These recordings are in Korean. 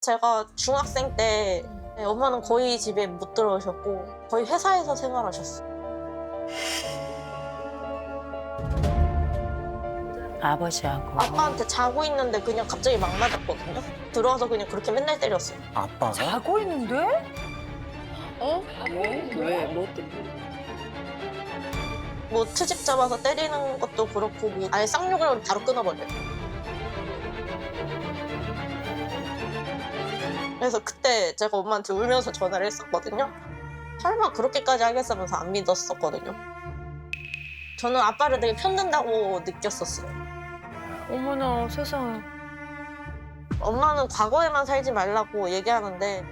제가 중학생 때 엄마는 거의 집에 못 들어오셨고 거의 회사에서 생활하셨어요. 아버지하고. 아빠한테 자고 있는데 그냥 갑자기 막 맞았거든요. 들어와서 그냥 그렇게 맨날 때렸어요. 아빠가? 자고 있는데? 뭐 때문에? 뭐 트집 잡아서 때리는 것도 그렇고 뭐 아예 쌍욕을 바로 끊어버려요. 그래서 그때 제가 엄마한테 울면서 전화를 했었거든요. 설마 그렇게까지 하겠으면서 안 믿었었거든요. 저는 아빠를 되게 편든다고 느꼈었어요. 어머나 세상에. 엄마는 과거에만 살지 말라고 얘기하는데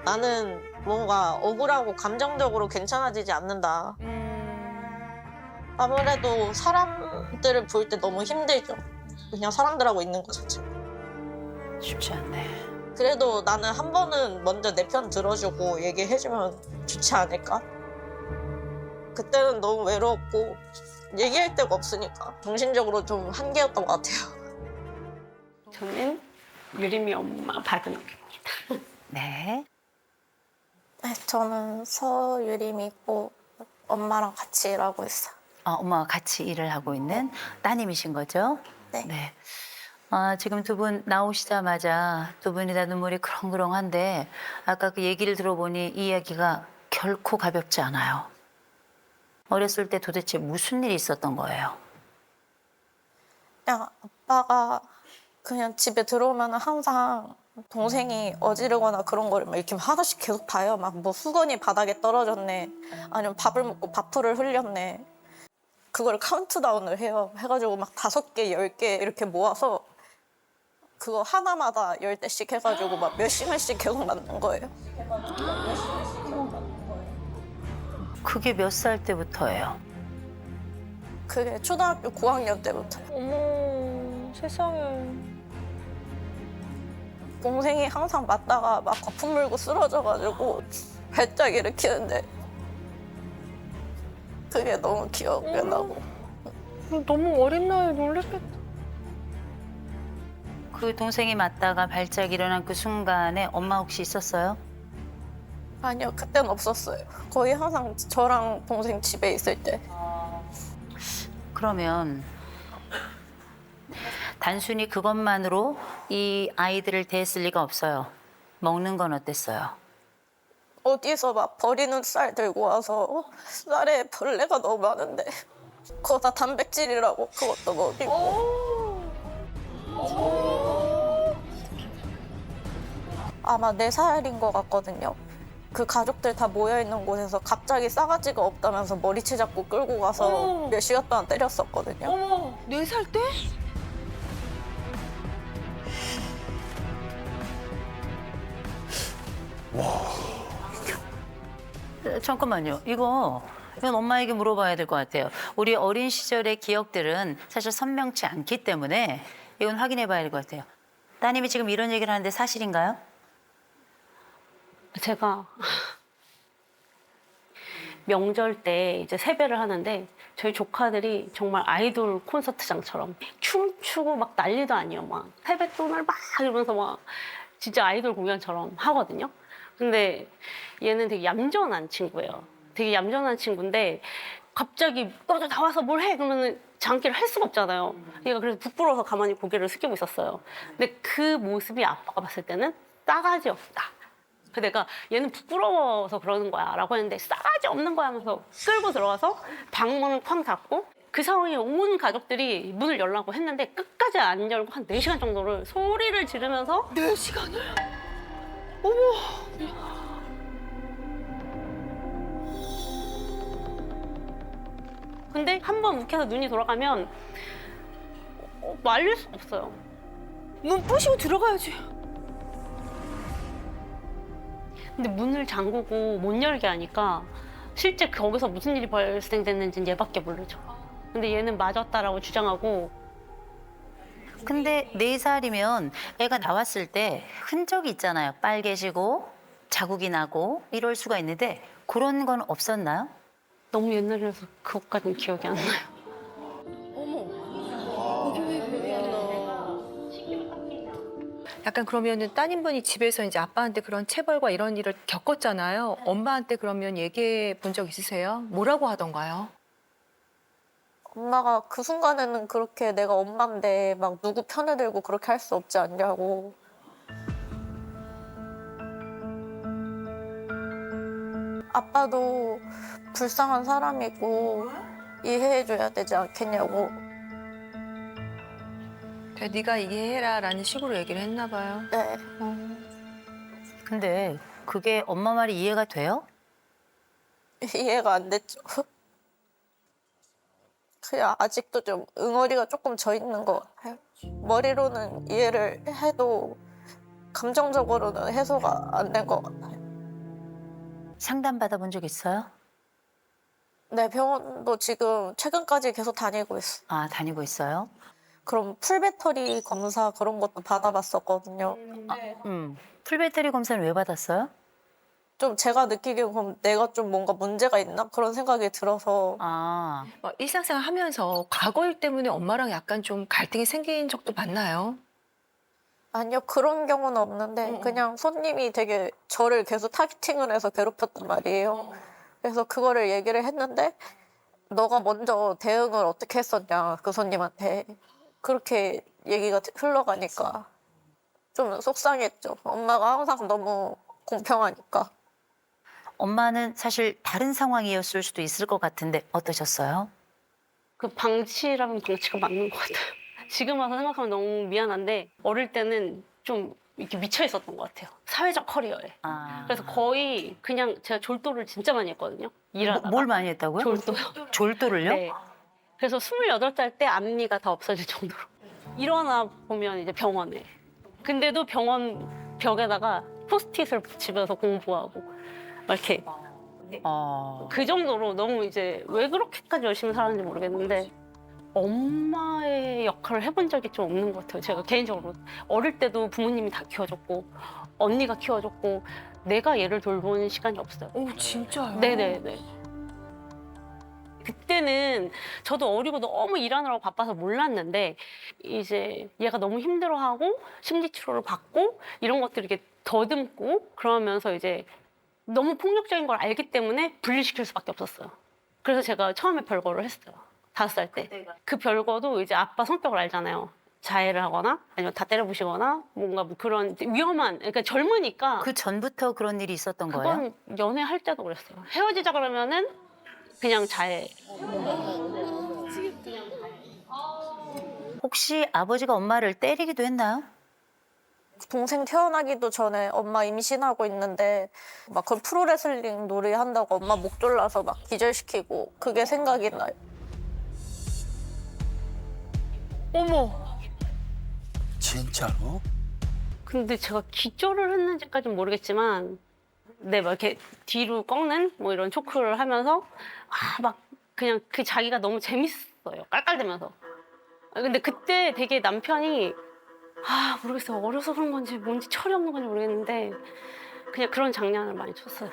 나는 뭔가 억울하고 감정적으로 괜찮아지지 않는다. 아무래도 사람들을 볼 때 너무 힘들죠. 그냥 사람들하고 있는 것 자체가. 쉽지 않네. 그래도 나는 한 번은 먼저 내 편 들어주고 얘기해주면 좋지 않을까? 그때는 너무 외로웠고 얘기할 데가 없으니까 정신적으로 좀 한계였던 것 같아요. 저는 유림이 엄마 박은옥입니다. 네. 네, 저는 서유림이 있고 엄마랑 같이 일하고 있어요. 엄마와 같이 일을 하고 있는 따님이신 거죠? 네. 지금 두 분 나오시자마자 두 분이 다 눈물이 그렁그렁한데 아까 그 얘기를 들어보니 이 이야기가 결코 가볍지 않아요. 어렸을 때 도대체 무슨 일이 있었던 거예요? 그냥 아빠가 그냥 집에 들어오면 항상 동생이 어지르거나 그런 거를 막 이렇게 하나씩 계속 봐요. 막 뭐 수건이 바닥에 떨어졌네. 아니면 밥을 먹고 밥풀을 흘렸네. 그걸 카운트다운을 해요. 해가지고 막 5개, 10개 이렇게 모아서 그거 하나마다 10대씩 해가지고 막 몇 시간씩 계속 맞는 거예요. 그게 몇 살 때부터예요? 그게 초등학교 고학년 때부터. 어머 세상에. 동생이 항상 맞다가 막 거품 물고 쓰러져가지고 발작 일으키는데 그게 너무 기억에 나고. 너무 어린 나이에 놀랬겠다. 그 동생이 맞다가 발작 일어난 그 순간에 엄마 혹시 있었어요? 아니요, 그땐 없었어요. 거의 항상 저랑 동생 집에 있을 때. 그러면 단순히 그것만으로 이 아이들을 대했을 리가 없어요. 먹는 건 어땠어요? 어디서 막 버리는 쌀 들고 와서 쌀에 벌레가 너무 많은데 그거 다 단백질이라고 그것도 먹이고. 아마 4살인 것 같거든요. 그 가족들 다 모여있는 곳에서 갑자기 싸가지가 없다면서 머리채 잡고 끌고 가서 몇 시간 동안 때렸었거든요. 어머 4살 때? 잠깐만요. 이건 엄마에게 물어봐야 될 것 같아요. 우리 어린 시절의 기억들은 사실 선명치 않기 때문에 이건 확인해 봐야 될 것 같아요. 따님이 지금 이런 얘기를 하는데 사실인가요? 제가 명절 때 이제 세배를 하는데 저희 조카들이 정말 아이돌 콘서트장처럼 춤추고 막 난리도 아니에요. 막 세뱃돈을 막 이러면서 막 진짜 아이돌 공연처럼 하거든요. 근데 얘는 되게 얌전한 친구예요. 되게 얌전한 친구인데 갑자기 너도 나와서 뭘 해? 그러면은 장기를 할 수가 없잖아요. 얘가 그래서 부끄러워서 가만히 고개를 숙이고 있었어요. 근데 그 모습이 아빠가 봤을 때는 싸가지 없다. 그래서 내가 얘는 부끄러워서 그러는 거야 라고 했는데 싸가지 없는 거야 하면서 끌고 들어가서 방문을 쾅 닫고 그 상황에 온 가족들이 문을 열라고 했는데 끝까지 안 열고 한 4시간 정도를 소리를 지르면서 4시간을? 근데 한 번 묵혀서 눈이 돌아가면 말릴 수 없어요. 눈 부시고 들어가야지. 근데 문을 잠그고 못 열게 하니까 실제 거기서 무슨 일이 발생됐는지는 얘밖에 모르죠. 근데 얘는 맞았다라고 주장하고. 근데 4살이면 애가 나왔을 때 흔적이 있잖아요. 빨개지고 자국이 나고 이럴 수가 있는데 그런 건 없었나요? 너무 옛날이라서 그것까지는 기억이 안 나요. 약간 그러면은 따님분이 집에서 이제 아빠한테 그런 체벌과 이런 일을 겪었잖아요. 엄마한테 그러면 얘기해 본 적 있으세요? 뭐라고 하던가요? 엄마가 그 순간에는 그렇게 내가 엄마인데 막 누구 편을 들고 그렇게 할 수 없지 않냐고. 아빠도 불쌍한 사람이고 이해해줘야 되지 않겠냐고. 그래, 네가 이해해라라는 식으로 얘기를 했나 봐요. 네. 근데 그게 엄마 말이 이해가 돼요? 이해가 안 됐죠. 그냥 아직도 좀 응어리가 조금 져 있는 것 같아요. 머리로는 이해를 해도 감정적으로는 해소가 안 된 것 같아요. 상담 받아본 적 있어요? 네, 병원도 지금 최근까지 계속 다니고 있어요. 아, 다니고 있어요? 그럼 풀배터리 검사 그런 것도 받아봤었거든요. 풀배터리 검사는 왜 받았어요? 좀 제가 느끼기에 그럼 내가 좀 뭔가 문제가 있나? 그런 생각이 들어서 아, 일상생활 하면서 과거 일 때문에 엄마랑 약간 좀 갈등이 생긴 적도 많나요? 아니요, 그런 경우는 없는데 그냥 손님이 되게 저를 계속 타겟팅을 해서 괴롭혔단 말이에요. 그래서 그거를 얘기를 했는데 너가 먼저 대응을 어떻게 했었냐, 그 손님한테. 그렇게 얘기가 흘러가니까 좀 속상했죠. 엄마가 항상 너무 공평하니까. 엄마는 사실 다른 상황이었을 수도 있을 것 같은데 어떠셨어요? 그 방치라면 방치가 맞는 것 같아요. 지금 와서 생각하면 너무 미안한데 어릴 때는 좀 이렇게 미쳐 있었던 것 같아요. 사회적 커리어에. 아, 그래서 거의 그냥 제가 졸도를 진짜 많이 했거든요. 일하다가. 뭘 많이 했다고요? 졸도요. 졸도를요? 네. 그래서 28살 때 앞니가 다 없어질 정도로. 일어나 보면 이제 병원에. 근데도 병원 벽에다가 포스트잇을 붙이면서 공부하고 막 이렇게 그 정도로 너무 이제 왜 그렇게까지 열심히 살았는지 모르겠는데 엄마의 역할을 해본 적이 좀 없는 것 같아요. 제가 개인적으로 어릴 때도 부모님이 다 키워줬고 언니가 키워줬고 내가 얘를 돌보는 시간이 없어요. 오, 진짜요? 네네네. 그때는 저도 어리고 너무 일하느라고 바빠서 몰랐는데 이제 얘가 너무 힘들어하고 심리치료를 받고 이런 것들을 이렇게 더듬고 그러면서 이제 너무 폭력적인 걸 알기 때문에 분리시킬 수밖에 없었어요. 그래서 제가 처음에 별거를 했어요. 5살 때. 그 별거도 이제 아빠 성격을 알잖아요. 자해를 하거나 아니면 다 때려부시거나 뭔가 뭐 그런 위험한, 그러니까 젊으니까 그 전부터 그런 일이 있었던 거예요? 그건 연애할 때도 그랬어요. 헤어지자 그러면은 그냥 자해. 혹시 아버지가 엄마를 때리기도 했나요? 동생 태어나기도 전에 엄마 임신하고 있는데 막 그 프로레슬링 놀이한다고 엄마 목 졸라서 막 기절시키고 그게 생각이 나요. 어머. 진짜로? 근데 제가 기절을 했는지까지는 모르겠지만 네, 막 이렇게 뒤로 꺾는 뭐 이런 초크를 하면서 막 그냥 그 자기가 너무 재밌어요. 깔깔대면서. 근데 그때 되게 남편이 모르겠어요. 어려서 그런 건지 뭔지 철이 없는 건지 모르겠는데 그냥 그런 장난을 많이 쳤어요.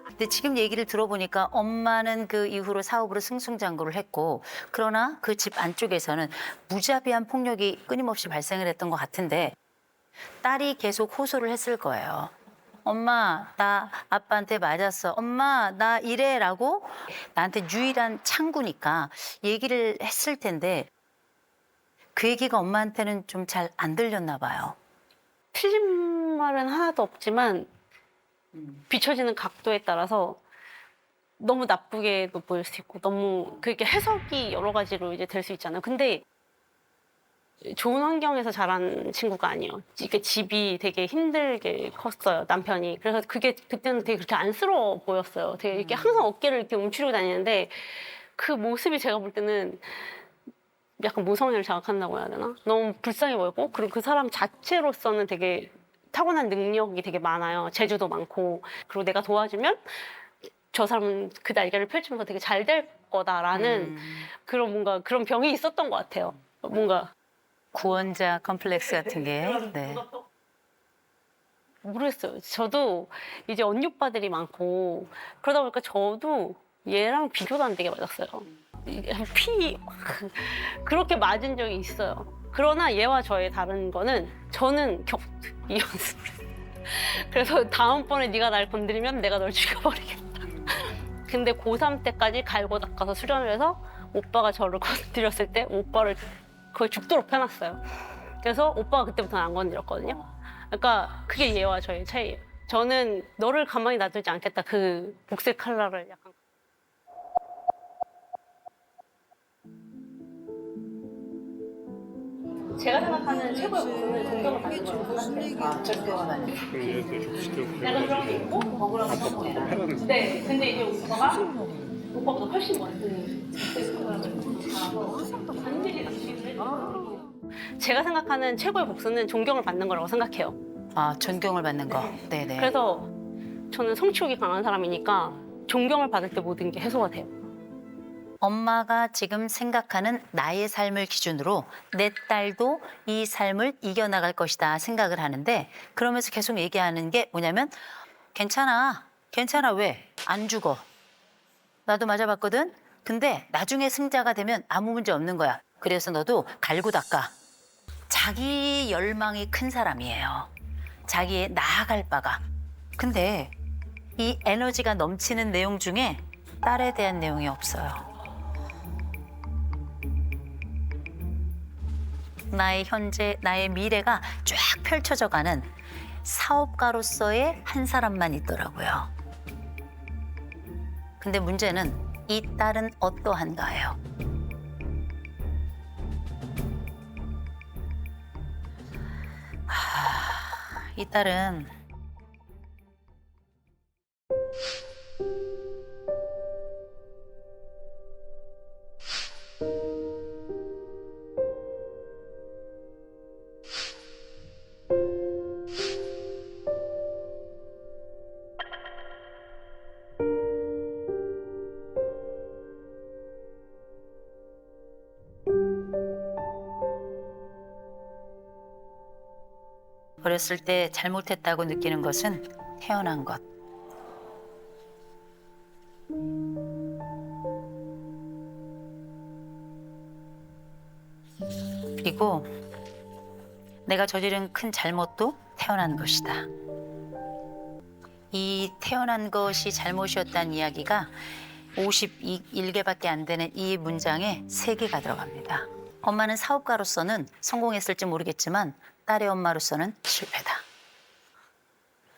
근데 지금 얘기를 들어보니까 엄마는 그 이후로 사업으로 승승장구를 했고 그러나 그 집 안쪽에서는 무자비한 폭력이 끊임없이 발생을 했던 것 같은데 딸이 계속 호소를 했을 거예요. 엄마, 나 아빠한테 맞았어. 엄마, 나 이래라고 나한테 유일한 창구니까 얘기를 했을 텐데 그 얘기가 엄마한테는 좀 잘 안 들렸나 봐요. 틀린 말은 하나도 없지만 비춰지는 각도에 따라서 너무 나쁘게도 보일 수 있고 너무 그게 해석이 여러 가지로 이제 될 수 있잖아요. 근데 좋은 환경에서 자란 친구가 아니에요. 이게 집이 되게 힘들게 컸어요, 남편이. 그래서 그게 그때는 되게 그렇게 안쓰러워 보였어요. 되게 이렇게 항상 어깨를 이렇게 움츠리고 다니는데 그 모습이 제가 볼 때는 약간 모성애를 자극한다고 해야 되나? 너무 불쌍해 보였고 그리고 그 사람 자체로서는 되게 타고난 능력이 되게 많아요. 재주도 많고 그리고 내가 도와주면 저 사람은 그 날개를 펼치면서 되게 잘 될 거다라는 그런 뭔가 그런 병이 있었던 것 같아요. 뭔가 구원자 컴플렉스 같은 게. 네. 모르겠어요. 저도 이제 언니 오빠들이 많고 그러다 보니까 저도 얘랑 비교도 안 되게 맞았어요. 그렇게 맞은 적이 있어요. 그러나 얘와 저의 다른 거는 저는 이연습을 했어요. 그래서 다음번에 네가 날 건드리면 내가 널 죽여버리겠다. 근데 고3 때까지 갈고 닦아서 수련을 해서 오빠가 저를 건드렸을 때 오빠를 거의 죽도록 패놨어요. 그래서 오빠가 그때부터는 안 건드렸거든요. 그러니까 그게 얘와 저의 차이예요. 저는 너를 가만히 놔두지 않겠다. 그 복색 칼날을 약간. 제가 생각하는 최고의 복수는 존경을 받는 거라고 생각해요. 약간 그런 게 있고 억울한 거 네, 근데 이제 오빠보다 훨씬 많은 반드시 낚시를 해요. 제가 생각하는 최고의 복수는 존경을 받는 거라고 생각해요. 아, 존경을 받는 거. 네네. 그래서 저는 성취욕이 강한 사람이니까 존경을 받을 때 모든 게 해소가 돼요. 엄마가 지금 생각하는 나의 삶을 기준으로 내 딸도 이 삶을 이겨나갈 것이다 생각을 하는데, 그러면서 계속 얘기하는 게 뭐냐면, 괜찮아. 괜찮아. 왜? 안 죽어. 나도 맞아봤거든. 근데 나중에 승자가 되면 아무 문제 없는 거야. 그래서 너도 갈고 닦아. 자기 열망이 큰 사람이에요. 자기의 나아갈 바가. 근데 이 에너지가 넘치는 내용 중에 딸에 대한 내용이 없어요. 나의 현재, 나의 미래가 쫙 펼쳐져 가는 사업가로서의 한 사람만 있더라고요. 근데 문제는 이 딸은 어떠한가예요? 이 딸은 어렸을 때 잘못했다고 느끼는 것은 태어난 것. 그리고 내가 저지른 큰 잘못도 태어난 것이다. 이 태어난 것이 잘못이었다는 이야기가 51개밖에 안 되는 이 문장에 3개가 들어갑니다. 엄마는 사업가로서는 성공했을지 모르겠지만 딸의 엄마로서는 실패다.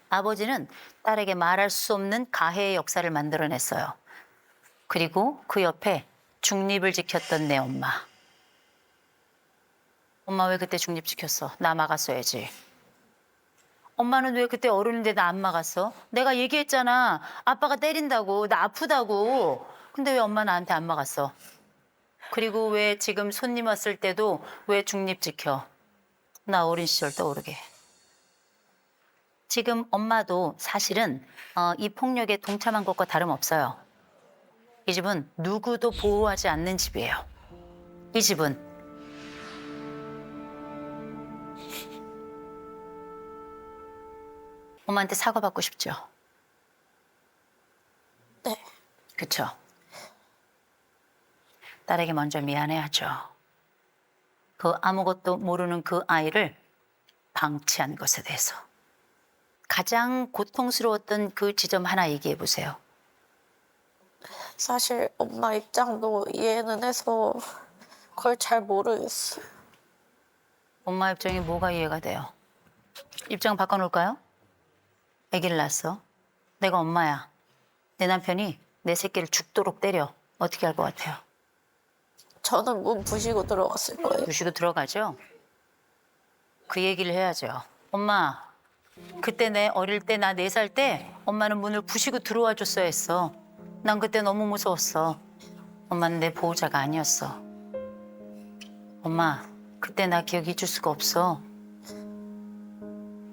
아버지는 딸에게 말할 수 없는 가해의 역사를 만들어냈어요. 그리고 그 옆에 중립을 지켰던 내 엄마. 엄마 왜 그때 중립 지켰어? 나 막았어야지. 엄마는 왜 그때 어른인데 나 안 막았어? 내가 얘기했잖아. 아빠가 때린다고, 나 아프다고. 근데 왜 엄마 나한테 안 막았어? 그리고 왜 지금 손님 왔을 때도 왜 중립 지켜? 나 어린 시절 떠오르게. 지금 엄마도 사실은 이 폭력에 동참한 것과 다름없어요. 이 집은 누구도 보호하지 않는 집이에요. 이 집은 엄마한테 사과받고 싶죠? 네. 그쵸? 딸에게 먼저 미안해야죠. 그 아무것도 모르는 그 아이를 방치한 것에 대해서. 가장 고통스러웠던 그 지점 하나 얘기해 보세요. 사실 엄마 입장도 이해는 해서 그걸 잘 모르겠어요. 엄마 입장에 뭐가 이해가 돼요? 입장 바꿔놓을까요? 아기를 낳았어. 내가 엄마야. 내 남편이 내 새끼를 죽도록 때려. 어떻게 할 것 같아요? 저는 문 부시고 들어갔을 거예요. 부시고 들어가죠? 그 얘기를 해야죠. 엄마, 그때 내 어릴 때 나 4살 때 엄마는 문을 부시고 들어와 줬어야 했어. 난 그때 너무 무서웠어. 엄마는 내 보호자가 아니었어. 엄마, 그때 나 기억 잊을 수가 없어.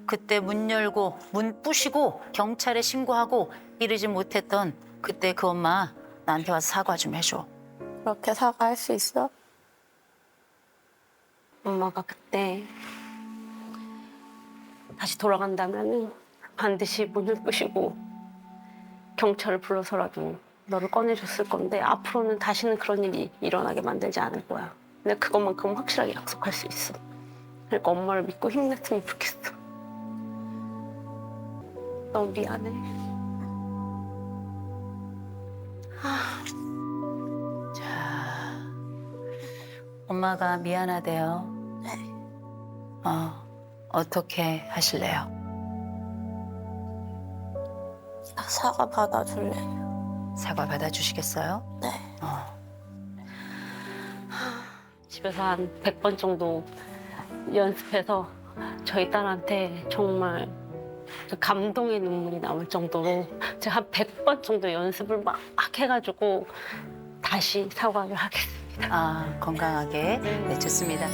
그때 문 열고 문 부시고 경찰에 신고하고 이러지 못했던 그때 그 엄마 나한테 와서 사과 좀 해줘. 그렇게 사과할 수 있어? 엄마가 그때 다시 돌아간다면 반드시 문을 부시고 경찰을 불러서라도 너를 꺼내줬을 건데 앞으로는 다시는 그런 일이 일어나게 만들지 않을 거야. 근데 그것만큼 확실하게 약속할 수 있어. 그러니까 엄마를 믿고 힘냈으면 좋겠어. 너무 미안해. 자, 엄마가 미안하대요. 네. 어떻게 하실래요? 사과 받아줄래요? 사과 받아주시겠어요? 네. 집에서 한 100번 정도 연습해서 저희 딸한테 정말 그 감동의 눈물이 나올 정도로 제가 한 100번 정도 연습을 막 해가지고 다시 사과를 하겠습니다. 건강하게. 네, 좋습니다.